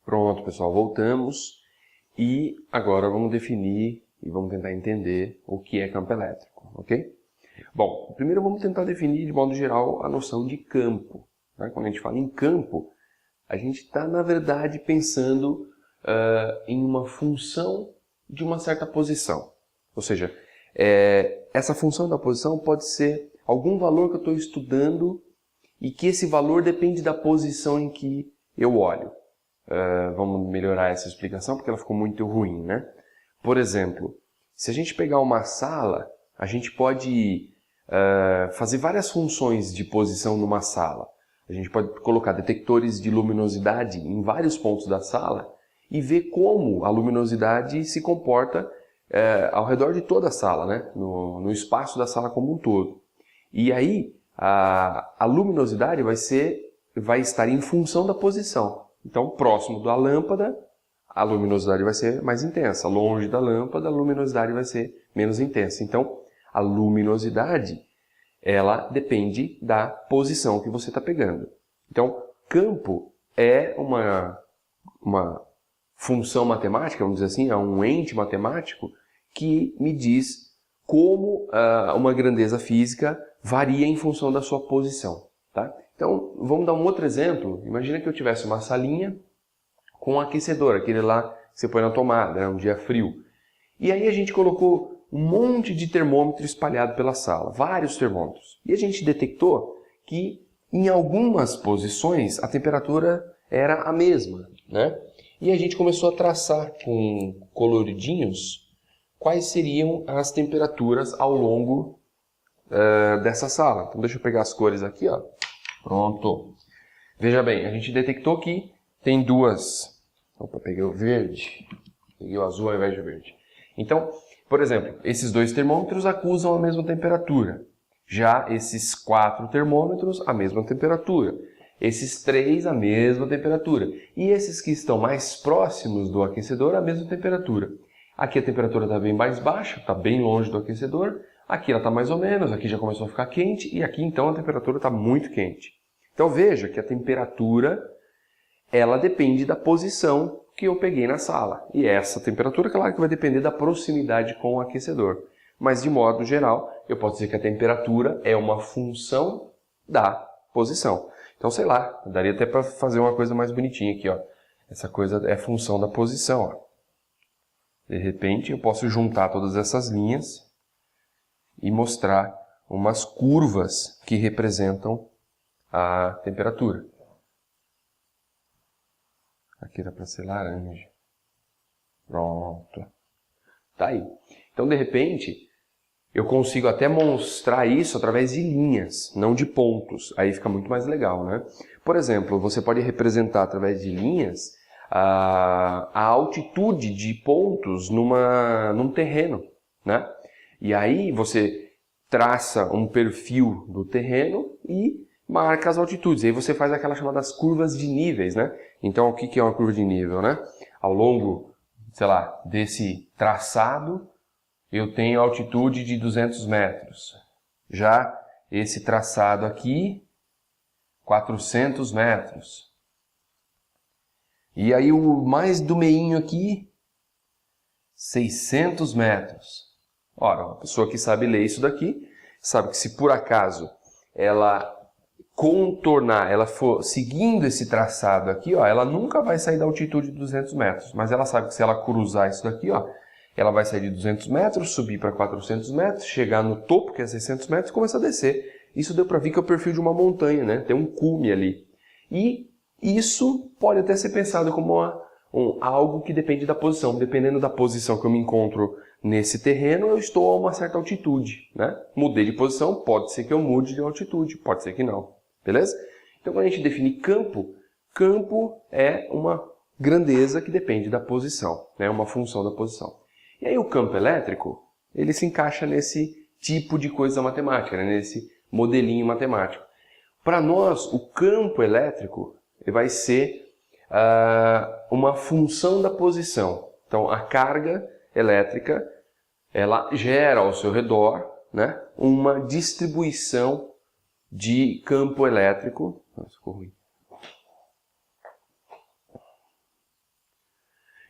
Pronto, pessoal, voltamos e agora vamos definir e vamos tentar entender o que é campo elétrico, ok? Bom, primeiro vamos tentar definir de modo geral a noção de campo. Tá? Quando a gente fala em campo, a gente está na verdade pensando em uma função de uma certa posição. Ou seja, essa função da posição pode ser algum valor que eu estou estudando e que esse valor depende da posição em que eu olho. Vamos melhorar essa explicação porque ela ficou muito ruim, né? Por exemplo, se a gente pegar uma sala, a gente pode fazer várias funções de posição numa sala. A gente pode colocar detectores de luminosidade em vários pontos da sala e ver como a luminosidade se comporta ao redor de toda a sala, né? No espaço da sala como um todo. E aí, a luminosidade vai estar em função da posição. Então, próximo da lâmpada, a luminosidade vai ser mais intensa. Longe da lâmpada, a luminosidade vai ser menos intensa. Então, a luminosidade, ela depende da posição que você está pegando. Então, campo é uma função matemática, vamos dizer assim, é um ente matemático que me diz como uma grandeza física varia em função da sua posição. Tá? Então, vamos dar um outro exemplo. Imagina que eu tivesse uma salinha com um aquecedor, aquele lá que você põe na tomada, né, um dia frio. E aí a gente colocou um monte de termômetro espalhado pela sala, vários termômetros. E a gente detectou que em algumas posições a temperatura era a mesma, né? E a gente começou a traçar com coloridinhos quais seriam as temperaturas ao longo dessa sala. Então deixa eu pegar as cores aqui, ó. Pronto. Veja bem, a gente detectou que tem duas. Opa, peguei o verde. Peguei o azul ao invés do verde. Então, por exemplo, esses dois termômetros acusam a mesma temperatura. Já esses 4 termômetros, a mesma temperatura. Esses 3, a mesma temperatura. E esses que estão mais próximos do aquecedor, a mesma temperatura. Aqui a temperatura está bem mais baixa, está bem longe do aquecedor. Aqui ela está mais ou menos, aqui já começou a ficar quente. E aqui então a temperatura está muito quente. Então veja que a temperatura, ela depende da posição que eu peguei na sala. E essa temperatura, claro que vai depender da proximidade com o aquecedor. Mas de modo geral, eu posso dizer que a temperatura é uma função da posição. Então, sei lá, daria até para fazer uma coisa mais bonitinha aqui, ó. Essa coisa é função da posição, ó. De repente, eu posso juntar todas essas linhas e mostrar umas curvas que representam a temperatura. Aqui dá para ser laranja. Pronto. Tá aí. Então, de repente, eu consigo até mostrar isso através de linhas, não de pontos. Aí fica muito mais legal, né? Por exemplo, você pode representar através de linhas a altitude de pontos num terreno, né? E aí você traça um perfil do terreno e marca as altitudes. Aí você faz aquelas chamadas curvas de níveis, né? Então, o que é uma curva de nível, né? Ao longo, sei lá, desse traçado, eu tenho altitude de 200 metros. Já esse traçado aqui, 400 metros. E aí o mais do meinho aqui, 600 metros. Ora, uma pessoa que sabe ler isso daqui, sabe que se por acaso ela contornar, ela for seguindo esse traçado aqui, ó, ela nunca vai sair da altitude de 200 metros. Mas ela sabe que se ela cruzar isso daqui, ó, ela vai sair de 200 metros, subir para 400 metros, chegar no topo, que é 600 metros, e começar a descer. Isso deu para ver que é o perfil de uma montanha, né? Tem um cume ali. E isso pode até ser pensado como algo que depende da posição. Dependendo da posição que eu me encontro nesse terreno, eu estou a uma certa altitude, né? Mudei de posição, pode ser que eu mude de altitude, pode ser que não. Beleza? Então, quando a gente define campo, campo é uma grandeza que depende da posição, né? Uma função da posição. E aí o campo elétrico, ele se encaixa nesse tipo de coisa matemática, né? Nesse modelinho matemático. Para nós, o campo elétrico vai ser uma função da posição. Então, a carga elétrica, ela gera ao seu redor, né, uma distribuição de campo elétrico. Nossa, ficou ruim.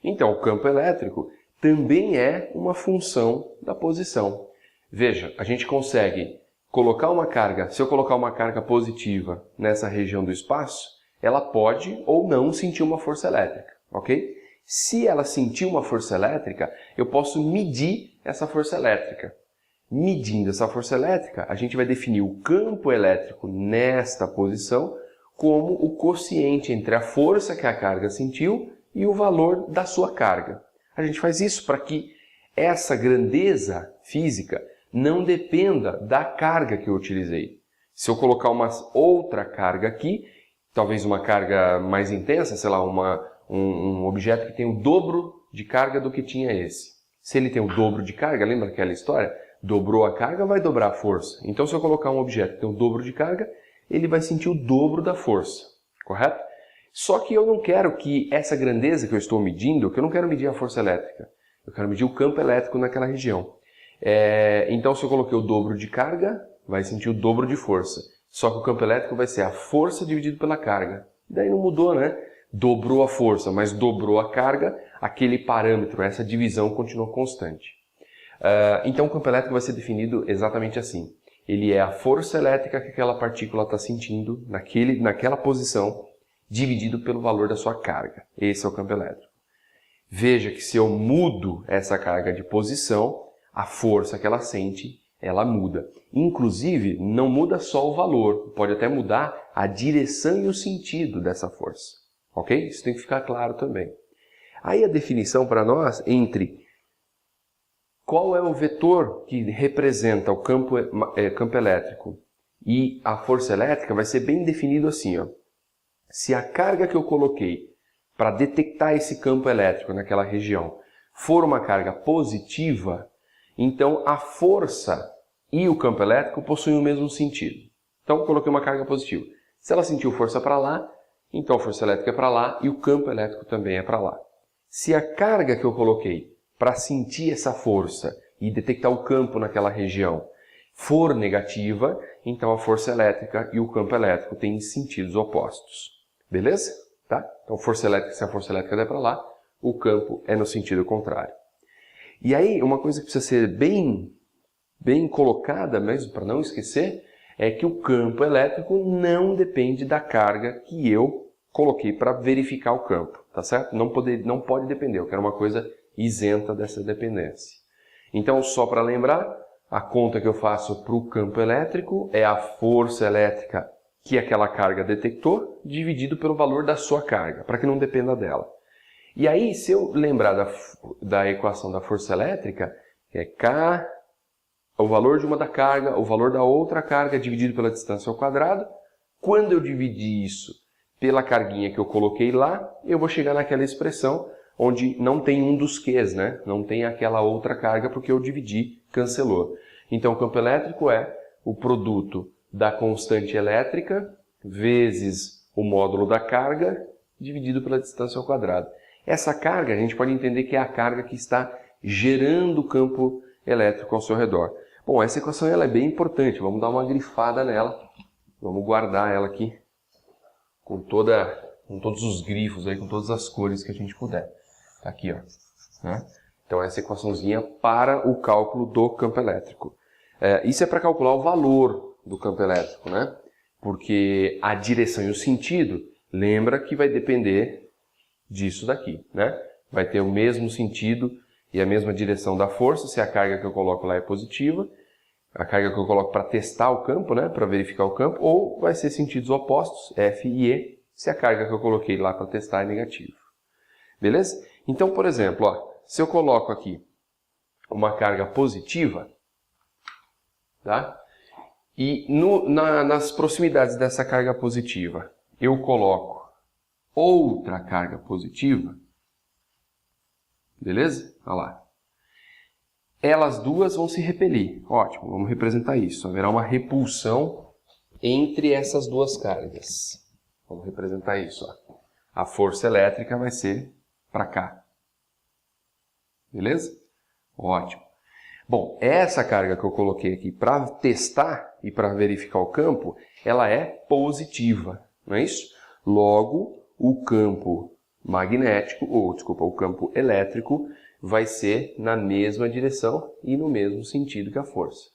Então, o campo elétrico também é uma função da posição. Veja, a gente consegue colocar uma carga, se eu colocar uma carga positiva nessa região do espaço, ela pode ou não sentir uma força elétrica, ok? Se ela sentir uma força elétrica, eu posso medir essa força elétrica. Medindo essa força elétrica, a gente vai definir o campo elétrico nesta posição como o quociente entre a força que a carga sentiu e o valor da sua carga. A gente faz isso para que essa grandeza física não dependa da carga que eu utilizei. Se eu colocar uma outra carga aqui, talvez uma carga mais intensa, sei lá, um objeto que tem o dobro de carga do que tinha esse. Se ele tem o dobro de carga, lembra aquela história? Dobrou a carga, vai dobrar a força. Então, se eu colocar um objeto que tem o dobro de carga, ele vai sentir o dobro da força, correto? Só que eu não quero que essa grandeza que eu estou medindo, que eu não quero medir a força elétrica, eu quero medir o campo elétrico naquela região. Então, se eu coloquei o dobro de carga, vai sentir o dobro de força. Só que o campo elétrico vai ser a força dividido pela carga. Daí não mudou, né? Dobrou a força, mas dobrou a carga, aquele parâmetro, essa divisão continua constante. Então o campo elétrico vai ser definido exatamente assim. Ele é a força elétrica que aquela partícula está sentindo naquela posição, dividido pelo valor da sua carga. Esse é o campo elétrico. Veja que se eu mudo essa carga de posição, a força que ela sente, ela muda. Inclusive, não muda só o valor, pode até mudar a direção e o sentido dessa força. Ok? Isso tem que ficar claro também. Aí a definição para nós entre qual é o vetor que representa o campo elétrico e a força elétrica vai ser bem definido assim, ó. Se a carga que eu coloquei para detectar esse campo elétrico naquela região for uma carga positiva, então a força e o campo elétrico possuem o mesmo sentido. Então eu coloquei uma carga positiva. Se ela sentiu força para lá, então a força elétrica é para lá e o campo elétrico também é para lá. Se a carga que eu coloquei para sentir essa força e detectar o campo naquela região for negativa, então a força elétrica e o campo elétrico têm sentidos opostos. Beleza? Tá? Então força elétrica, se a força elétrica der para lá, o campo é no sentido contrário. E aí, uma coisa que precisa ser bem colocada mesmo, para não esquecer, é que o campo elétrico não depende da carga que eu coloquei para verificar o campo, tá certo? Não pode depender, eu quero uma coisa isenta dessa dependência. Então, só para lembrar, a conta que eu faço para o campo elétrico é a força elétrica que aquela carga detectou, dividido pelo valor da sua carga, para que não dependa dela. E aí, se eu lembrar da equação da força elétrica, que é K, o valor de uma da carga, o valor da outra carga dividido pela distância ao quadrado, quando eu dividir isso pela carguinha que eu coloquei lá, eu vou chegar naquela expressão onde não tem um dos Qs, né? Não tem aquela outra carga porque eu dividi, cancelou. Então o campo elétrico é o produto da constante elétrica vezes o módulo da carga dividido pela distância ao quadrado. Essa carga a gente pode entender que é a carga que está gerando o campo elétrico ao seu redor. Bom, essa equação ela é bem importante, vamos dar uma grifada nela, vamos guardar ela aqui com todos os grifos, aí, com todas as cores que a gente puder. Tá aqui, ó. Né? Então essa equaçãozinha para o cálculo do campo elétrico. Isso é para calcular o valor do campo elétrico, né? Porque a direção e o sentido, lembra que vai depender disso daqui, né? Vai ter o mesmo sentido e a mesma direção da força se a carga que eu coloco lá é positiva, a carga que eu coloco para testar o campo, né? Para verificar o campo, ou vai ser sentidos opostos, F e E, se a carga que eu coloquei lá para testar é negativa. Beleza? Então, por exemplo, ó, se eu coloco aqui uma carga positiva, tá? E nas proximidades dessa carga positiva, eu coloco outra carga positiva, beleza? Olha lá. Elas duas vão se repelir. Ótimo, vamos representar isso. Haverá uma repulsão entre essas duas cargas. Vamos representar isso. Ó. A força elétrica vai ser para cá. Beleza? Ótimo. Bom, essa carga que eu coloquei aqui para testar e para verificar o campo, ela é positiva, não é isso? Logo, o campo magnético, o campo elétrico vai ser na mesma direção e no mesmo sentido que a força.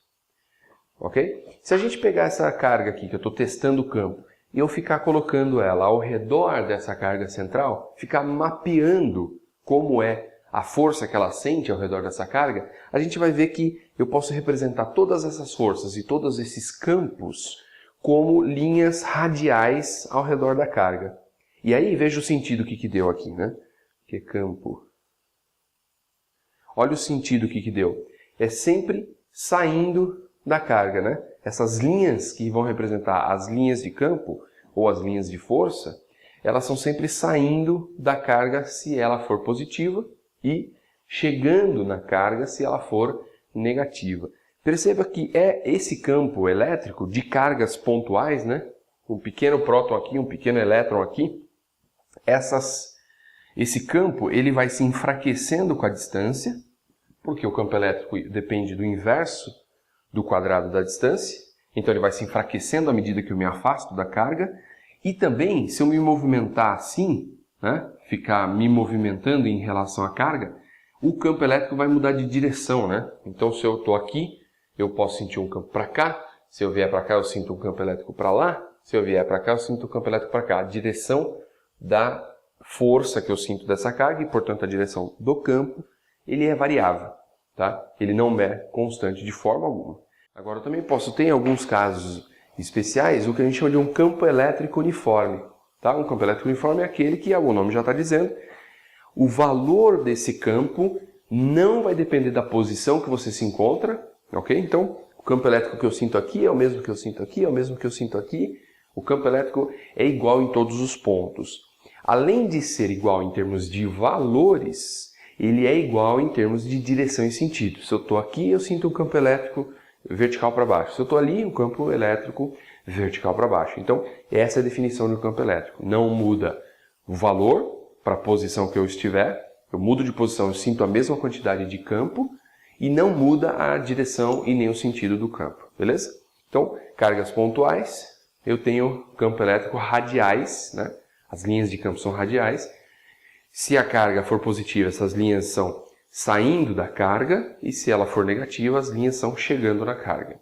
Ok? Se a gente pegar essa carga aqui, que eu estou testando o campo, e eu ficar colocando ela ao redor dessa carga central, ficar mapeando como é a força que ela sente ao redor dessa carga, a gente vai ver que eu posso representar todas essas forças e todos esses campos como linhas radiais ao redor da carga. E aí veja o sentido que deu aqui, né? Que é campo. Olha o sentido que deu. É sempre saindo da carga, né? Essas linhas que vão representar as linhas de campo ou as linhas de força, elas são sempre saindo da carga se ela for positiva e chegando na carga se ela for negativa. Perceba que é esse campo elétrico de cargas pontuais, né? Um pequeno próton aqui, um pequeno elétron aqui. Esse campo ele vai se enfraquecendo com a distância, porque o campo elétrico depende do inverso do quadrado da distância, então ele vai se enfraquecendo à medida que eu me afasto da carga, e também, se eu me movimentar assim, né, ficar me movimentando em relação à carga, o campo elétrico vai mudar de direção, né? Então, se eu estou aqui, eu posso sentir um campo para cá, se eu vier para cá, eu sinto um campo elétrico para lá, se eu vier para cá, eu sinto um campo elétrico para cá. A direção da força que eu sinto dessa carga, e portanto a direção do campo, ele é variável, tá? Ele não é constante de forma alguma. Agora, eu também posso ter, em alguns casos especiais, o que a gente chama de um campo elétrico uniforme. Tá? Um campo elétrico uniforme é aquele que, o nome já está dizendo, o valor desse campo não vai depender da posição que você se encontra, ok? Então, o campo elétrico que eu sinto aqui é o mesmo que eu sinto aqui, é o mesmo que eu sinto aqui. O campo elétrico é igual em todos os pontos. Além de ser igual em termos de valores, ele é igual em termos de direção e sentido. Se eu estou aqui, eu sinto um campo elétrico vertical para baixo. Se eu estou ali, um campo elétrico vertical para baixo. Então, essa é a definição do campo elétrico. Não muda o valor para a posição que eu estiver. Eu mudo de posição, eu sinto a mesma quantidade de campo e não muda a direção e nem o sentido do campo. Beleza? Então, cargas pontuais, eu tenho campo elétrico radiais, né? As linhas de campo são radiais. Se a carga for positiva, essas linhas são saindo da carga, e se ela for negativa, as linhas são chegando na carga.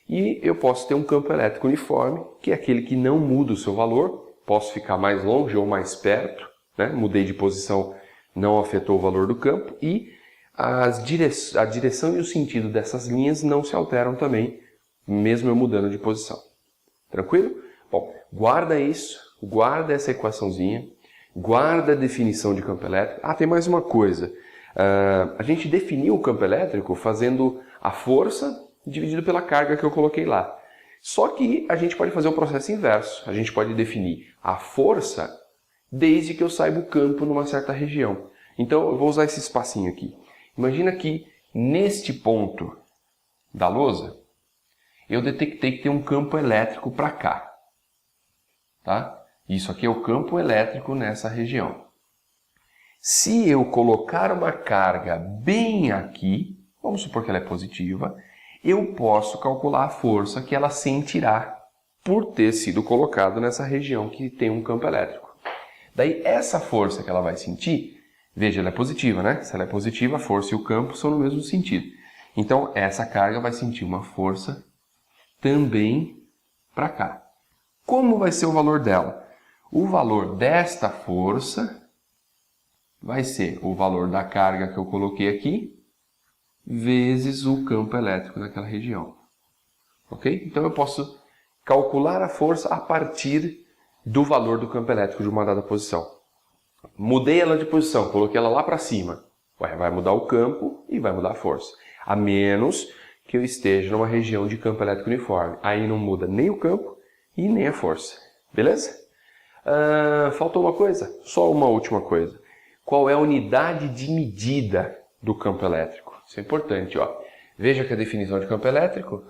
E eu posso ter um campo elétrico uniforme, que é aquele que não muda o seu valor, posso ficar mais longe ou mais perto, né? Mudei de posição, não afetou o valor do campo, e a direção e o sentido dessas linhas não se alteram também, mesmo eu mudando de posição. Tranquilo? Bom, guarda isso, guarda essa equaçãozinha, guarda a definição de campo elétrico. Ah, tem mais uma coisa. A gente definiu o campo elétrico fazendo a força dividido pela carga que eu coloquei lá. Só que a gente pode fazer o processo inverso. A gente pode definir a força desde que eu saiba o campo numa certa região. Então, eu vou usar esse espacinho aqui. Imagina que neste ponto da lousa, eu detectei que tem um campo elétrico para cá. Tá? Isso aqui é o campo elétrico nessa região. Se eu colocar uma carga bem aqui, vamos supor que ela é positiva, eu posso calcular a força que ela sentirá por ter sido colocado nessa região que tem um campo elétrico. Daí, essa força que ela vai sentir, veja, ela é positiva, né? Se ela é positiva, a força e o campo são no mesmo sentido. Então, essa carga vai sentir uma força também para cá. Como vai ser o valor dela? O valor desta força vai ser o valor da carga que eu coloquei aqui, vezes o campo elétrico naquela região. Ok? Então eu posso calcular a força a partir do valor do campo elétrico de uma dada posição. Mudei ela de posição, coloquei ela lá para cima. Vai mudar o campo e vai mudar a força. A menos que eu esteja numa região de campo elétrico uniforme. Aí não muda nem o campo e nem a força. Beleza? Faltou uma coisa? Só uma última coisa. Qual é a unidade de medida do campo elétrico? Isso é importante, ó. Veja que a definição de campo elétrico,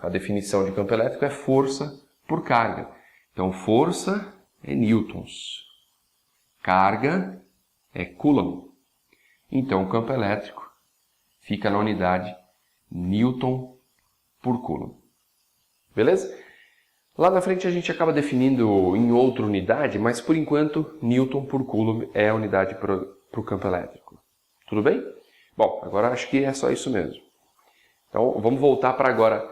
é força por carga. Então, força é newtons, carga é coulomb. Então, o campo elétrico fica na unidade newton por coulomb. Beleza? Lá na frente a gente acaba definindo em outra unidade, mas por enquanto Newton por Coulomb é a unidade para o campo elétrico. Tudo bem? Bom, agora acho que é só isso mesmo. Então vamos voltar para agora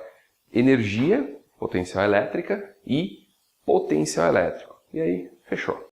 energia, potencial elétrica e potencial elétrico. E aí, fechou.